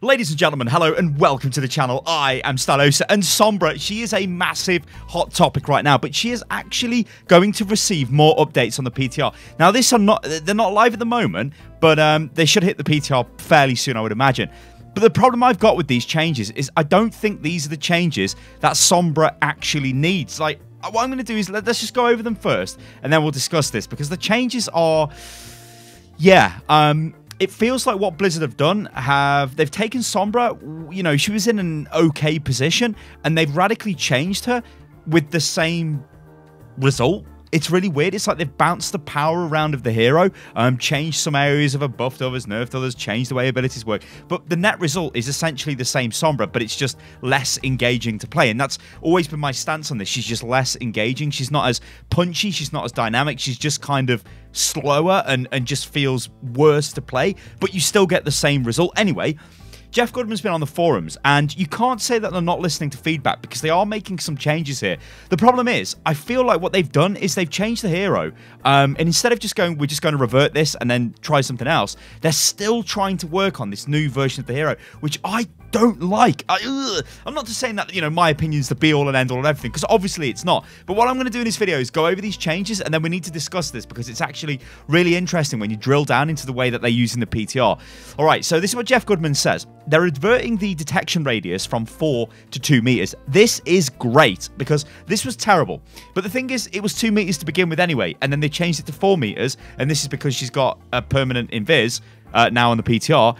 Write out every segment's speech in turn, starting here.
Ladies and gentlemen, hello and welcome to the channel. I am Stylosa, and Sombra, she is a massive hot topic right now, but she is actually going to receive more updates on the PTR. Now, they're not live at the moment, but they should hit the PTR fairly soon, I would imagine. But the problem I've got with these changes is I don't think these are the changes that Sombra actually needs. Like, what I'm going to do is let's just go over them first, and then we'll discuss this, because the changes are, it feels like what Blizzard have done, they've taken Sombra, you know, she was in an okay position, and they've radically changed her with the same result. It's really weird. It's like they've bounced the power around of the hero, changed some areas of her, buffed others, nerfed others, changed the way abilities work. But the net result is essentially the same Sombra, but it's just less engaging to play. And that's always been my stance on this. She's just less engaging. She's not as punchy. She's not as dynamic. She's just kind of slower and just feels worse to play. But you still get the same result. Anyway, Jeff Goodman's been on the forums, and you can't say that they're not listening to feedback, because they are making some changes here. The problem is, I feel like what they've done is they've changed the hero, and instead of just going, we're just going to revert this and then try something else, they're still trying to work on this new version of the hero, which I don't like. I'm not just saying that, you know, my opinion is the be-all and end-all of everything, because obviously it's not. But what I'm going to do in this video is go over these changes, and then we need to discuss this, because it's actually really interesting when you drill down into the way that they're using the PTR. All right, so this is what Jeff Goodman says. They're inverting the detection radius from 4 to 2 meters. This is great, because this was terrible. But the thing is, it was 2 meters to begin with anyway, and then they changed it to 4 meters, and this is because she's got a permanent invis now on the PTR,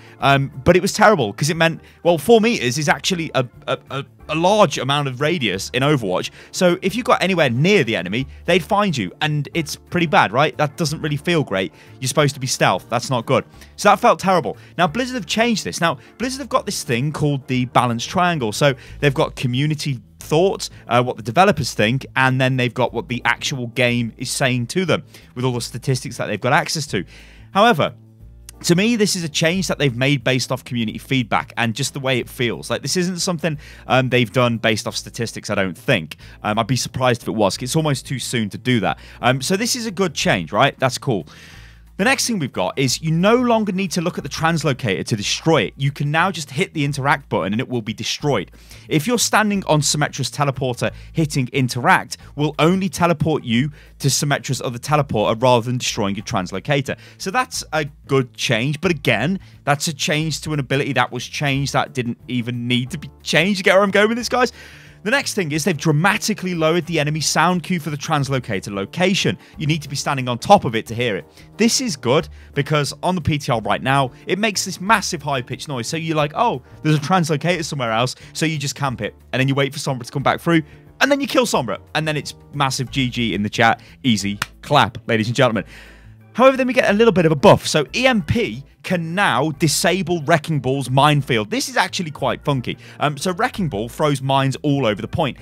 but it was terrible, because it meant, well, 4 meters is actually a large amount of radius in Overwatch, so if you got anywhere near the enemy, they'd find you, and it's pretty bad, right? That doesn't really feel great. You're supposed to be stealth. That's not good. So that felt terrible. Now, Blizzard have changed this. Now, Blizzard have got this thing called the balanced triangle, so they've got community thoughts, what the developers think, and then they've got what the actual game is saying to them, with all the statistics that they've got access to. However, to me, this is a change that they've made based off community feedback and just the way it feels. Like, this isn't something they've done based off statistics, I don't think. I'd be surprised if it was. It's almost too soon to do that. So this is a good change, right? That's cool. The next thing we've got is you no longer need to look at the translocator to destroy it. You can now just hit the interact button and it will be destroyed. If you're standing on Symmetra's teleporter, hitting interact will only teleport you to Symmetra's other teleporter rather than destroying your translocator. So that's a good change, but again, that's a change to an ability that was changed that didn't even need to be changed. You get where I'm going with this, guys? The next thing is they've dramatically lowered the enemy sound cue for the translocator location. You need to be standing on top of it to hear it. This is good, because on the PTR right now, it makes this massive high-pitched noise. So you're like, oh, there's a translocator somewhere else, so you just camp it. And then you wait for Sombra to come back through, and then you kill Sombra. And then it's massive GG in the chat. Easy clap, ladies and gentlemen. However, then we get a little bit of a buff. So EMP can now disable Wrecking Ball's minefield. This is actually quite funky. So Wrecking Ball throws mines all over the point,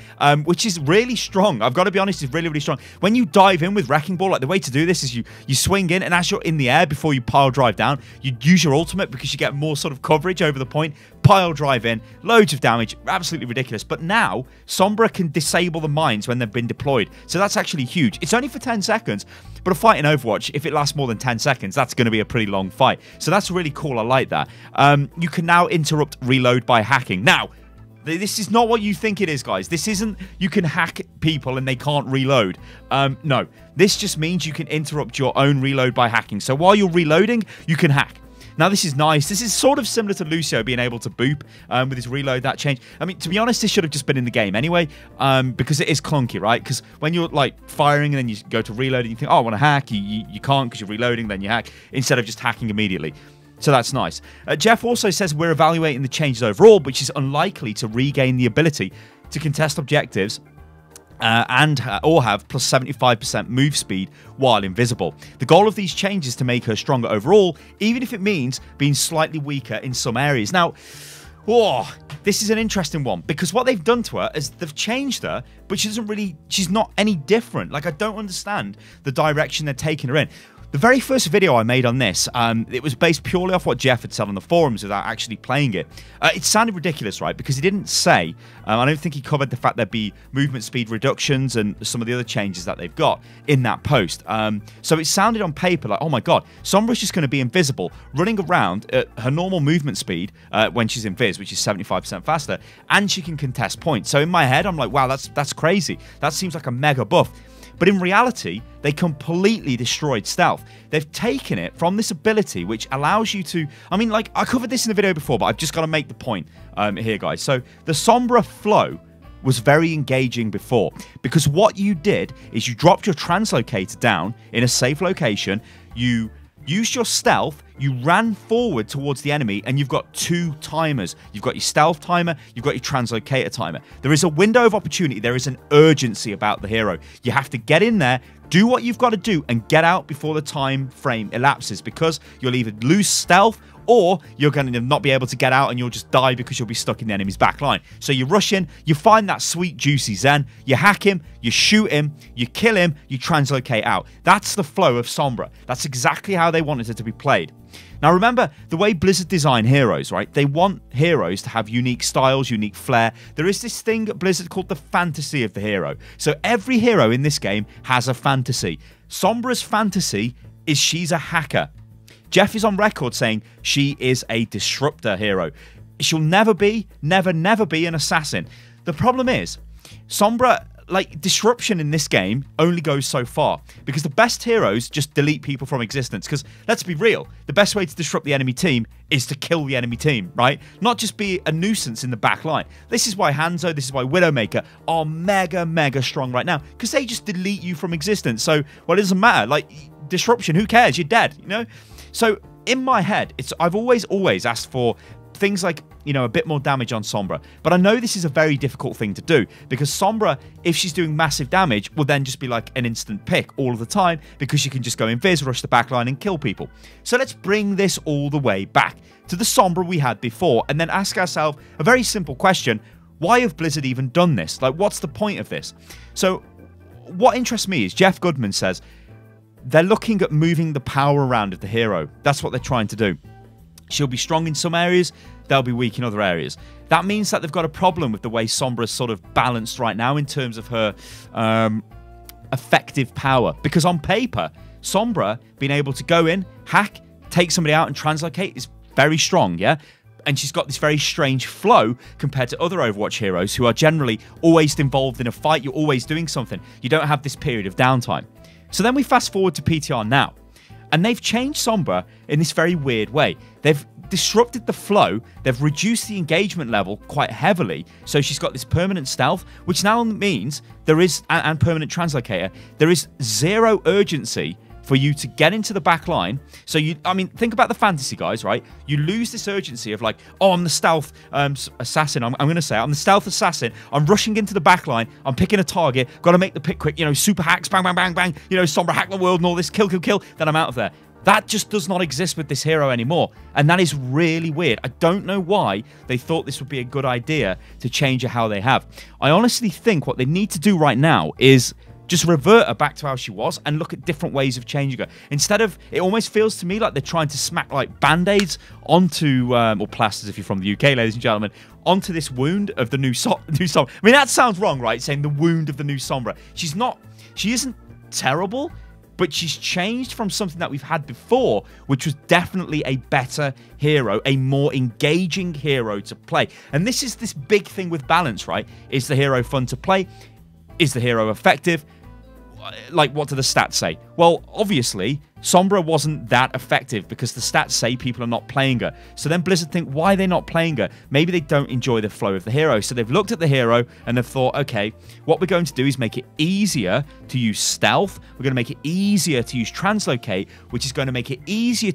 which is really strong. I've got to be honest, it's really, really strong. When you dive in with Wrecking Ball, like, the way to do this is you swing in, and as you're in the air before you pile drive down, you use your ultimate because you get more sort of coverage over the point, pile drive in, loads of damage, absolutely ridiculous. But now, Sombra can disable the mines when they've been deployed. So that's actually huge. It's only for 10 seconds, but a fight in Overwatch, if it lasts more than 10 seconds, that's going to be a pretty long fight. So that's really cool. I like that. You can now interrupt reload by hacking. Now, this is not what you think it is, guys. This isn't you can hack people and they can't reload. No, this just means you can interrupt your own reload by hacking. So while you're reloading, you can hack. Now, this is nice. This is sort of similar to Lucio being able to boop with his reload, that change. I mean, to be honest, this should have just been in the game anyway, because it is clunky, right? Because when you're, like, firing and then you go to reload and you think, oh, I want to hack, you can't because you're reloading, then you hack, instead of just hacking immediately. So that's nice. Jeff also says we're evaluating the changes overall, which is unlikely to regain the ability to contest objectives or have plus 75% move speed while invisible. The goal of these changes is to make her stronger overall, even if it means being slightly weaker in some areas. Now, this is an interesting one, because what they've done to her is they've changed her, but she's not any different. Like, I don't understand the direction they're taking her in. The very first video I made on this, it was based purely off what Jeff had said on the forums without actually playing it. It sounded ridiculous, right? Because he didn't say, I don't think he covered the fact there'd be movement speed reductions and some of the other changes that they've got in that post. So it sounded on paper like, oh my god, Sombra's just going to be invisible, running around at her normal movement speed when she's invis, which is 75% faster, and she can contest points. So in my head, I'm like, wow, that's crazy. That seems like a mega buff. But in reality, they completely destroyed stealth. They've taken it from this ability, which allows you to... I mean, like, I covered this in the video before, but I've just got to make the point here, guys. So the Sombra flow was very engaging before, because what you did is you dropped your translocator down in a safe location, you used your stealth, you ran forward towards the enemy, and you've got 2 timers. You've got your stealth timer, you've got your translocator timer. There is a window of opportunity, there is an urgency about the hero. You have to get in there, do what you've got to do, and get out before the time frame elapses, because you'll either lose stealth or you're going to not be able to get out and you'll just die because you'll be stuck in the enemy's back line. So you rush in, you find that sweet juicy Zen, you hack him, you shoot him, you kill him, you translocate out. That's the flow of Sombra. That's exactly how they wanted it to be played. Now remember, the way Blizzard design heroes, right? They want heroes to have unique styles, unique flair. There is this thing at Blizzard called the fantasy of the hero. So every hero in this game has a fantasy. Sombra's fantasy is she's a hacker. Jeff is on record saying she is a disruptor hero. She'll never be an assassin. The problem is, Sombra, like, disruption in this game only goes so far, because the best heroes just delete people from existence. Because let's be real, the best way to disrupt the enemy team is to kill the enemy team, right? Not just be a nuisance in the back line. This is why Hanzo, this is why Widowmaker are mega strong right now, because they just delete you from existence. So, well, it doesn't matter. Like, disruption, who cares? You're dead, you know? So in my head, I've always asked for things like, you know, a bit more damage on Sombra. But I know this is a very difficult thing to do, because Sombra, if she's doing massive damage, will then just be like an instant pick all of the time, because you can just go invis, rush the backline and kill people. So let's bring this all the way back to the Sombra we had before, and then ask ourselves a very simple question. Why have Blizzard even done this? Like, what's the point of this? So what interests me is Jeff Goodman says they're looking at moving the power around of the hero. That's what they're trying to do. She'll be strong in some areas, they'll be weak in other areas. That means that they've got a problem with the way Sombra's sort of balanced right now in terms of her effective power. Because on paper, Sombra being able to go in, hack, take somebody out and translocate is very strong, yeah? And she's got this very strange flow compared to other Overwatch heroes who are generally always involved in a fight. You're always doing something. You don't have this period of downtime. So then we fast forward to PTR now, and they've changed Sombra in this very weird way. They've disrupted the flow, they've reduced the engagement level quite heavily, so she's got this permanent stealth, which now means there is, and permanent translocator, there is 0 urgency for you to get into the back line. So I mean, think about the fantasy, guys, right? You lose this urgency of like, oh, I'm the stealth assassin. I'm going to say I'm the stealth assassin. I'm rushing into the back line. I'm picking a target. Got to make the pick quick. You know, super hacks, bang, bang, bang, bang. You know, Sombra hack the world and all this, kill. Then I'm out of there. That just does not exist with this hero anymore. And that is really weird. I don't know why they thought this would be a good idea to change how they have. I honestly think what they need to do right now is just revert her back to how she was and look at different ways of changing her. Instead of, it almost feels to me like they're trying to smack like band-aids onto, or plasters if you're from the UK, ladies and gentlemen, onto this wound of the new Sombra. I mean, that sounds wrong, right? Saying the wound of the new Sombra. She isn't terrible, but she's changed from something that we've had before, which was definitely a better hero, a more engaging hero to play. And this is this big thing with balance, right? Is the hero fun to play? Is the hero effective? Like, what do the stats say? Well, obviously, Sombra wasn't that effective because the stats say people are not playing her. So then Blizzard think, why are they not playing her? Maybe they don't enjoy the flow of the hero. So they've looked at the hero and they've thought, okay, what we're going to do is make it easier to use stealth. We're going to make it easier to use translocate, which is going to make it easier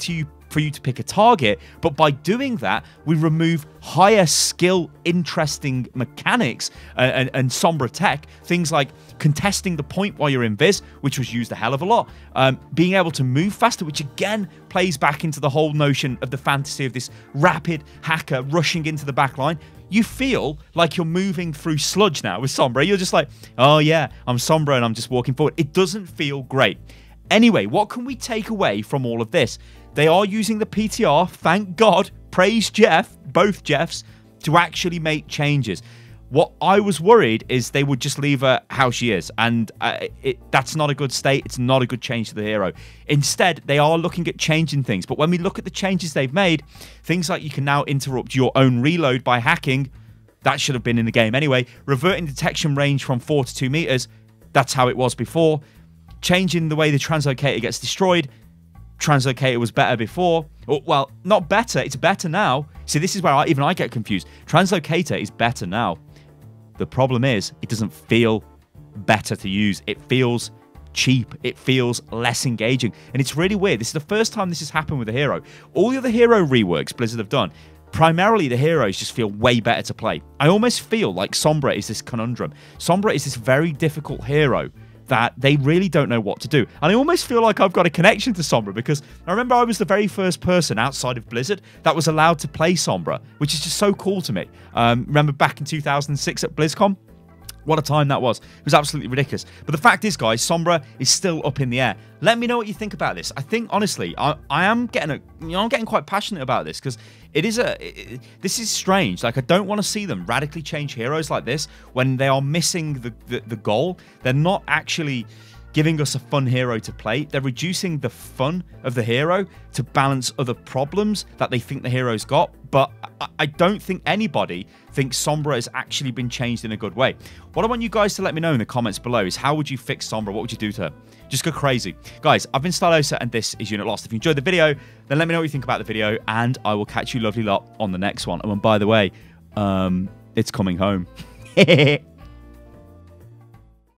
for you to pick a target. But by doing that, we remove higher skill, interesting mechanics and Sombra tech. Things like contesting the point while you're invis, which was used a hell of a lot. Being able to move faster, which again plays back into the whole notion of the fantasy of this rapid hacker rushing into the back line. You feel like you're moving through sludge now with Sombra. You're just like, oh yeah, I'm Sombra and I'm just walking forward. It doesn't feel great. Anyway, what can we take away from all of this? They are using the PTR, thank God, praise Jeff, both Jeffs, to actually make changes. What I was worried is they would just leave her how she is, and that's not a good state. It's not a good change to the hero. Instead, they are looking at changing things, but when we look at the changes they've made, things like you can now interrupt your own reload by hacking, that should have been in the game anyway. Reverting detection range from 4 to 2 meters, that's how it was before. Changing the way the translocator gets destroyed, translocator was better before. Well, not better, it's better now. See, this is where even I get confused. Translocator is better now. The problem is, it doesn't feel better to use. It feels cheap. It feels less engaging. And it's really weird. This is the first time this has happened with a hero. All the other hero reworks Blizzard have done, primarily the heroes just feel way better to play. I almost feel like Sombra is this conundrum. Sombra is this very difficult hero that they really don't know what to do. And I almost feel like I've got a connection to Sombra because I remember I was the very first person outside of Blizzard that was allowed to play Sombra, which is just so cool to me. Remember back in 2006 at BlizzCon? What a time that was. It was absolutely ridiculous. But the fact is, guys, Sombra is still up in the air. Let me know what you think about this. I think, honestly, I am getting I'm getting quite passionate about this because this is strange. Like, I don't want to see them radically change heroes like this when they are missing the goal. They're not actually giving us a fun hero to play. They're reducing the fun of the hero to balance other problems that they think the hero's got. But I don't think anybody thinks Sombra has actually been changed in a good way. What I want you guys to let me know in the comments below is how would you fix Sombra? What would you do to her? Just go crazy. Guys, I've been Stylosa and this is Unit Lost. If you enjoyed the video, then let me know what you think about the video and I will catch you lovely lot on the next one. And by the way, it's coming home.